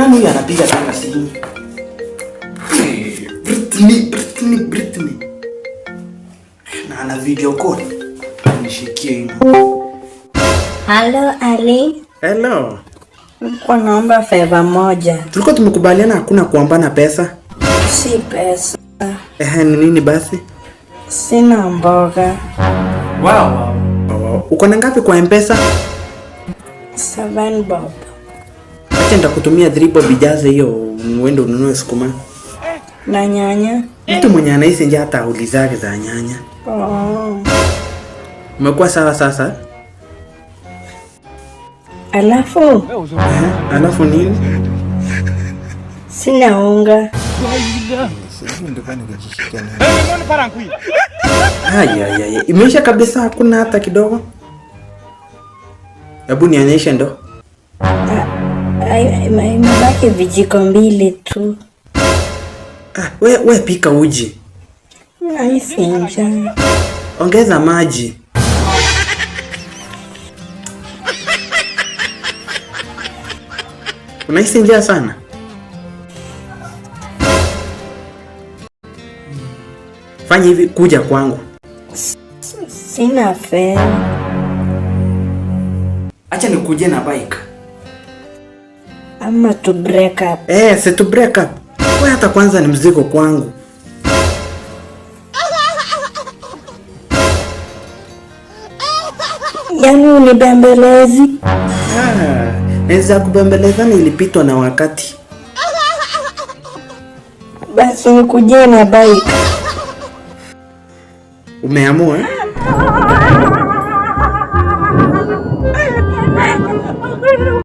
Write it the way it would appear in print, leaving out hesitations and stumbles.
Nani huyu anapiga tena simu? Britney. Na ana video call. Nishikie hiyo. Hello Ali. Hello. Kwa naomba favor moja. Tulikuwa tumekubaliana hakuna kuombana pesa. Si pesa. Ni nini basi? Sina mboga. Wow. Uko na ngapi kwa M-Pesa? 7 bob. Acha nitakutumia 3 bob ijaze hiyo uende ununue sukuma. Na nyanya? Mtu mwenye anaishi nje hata aulizake za nyanya. Umekuwa sawa sasa? Alafu nini? Sina unga. Haya. Imeisha kabisa, hakuna hata kidogo. Hebu nionyeshe ndo. Imebaki vijiko 2 tu. We pika uji. Nahisi njaa. Ongeza maji. Unahisi njaa sana? Fanya hivi, kuja kwangu. Sina fare. Acha nikuje na bike. Ama to break up. Si to break up. Wewe hata kwanza ni mzigo kwangu. Yaani unibembelezi? Naweza kubembelezana, ilipitwa na wakati. Basi nikuje na bike. Umeamua?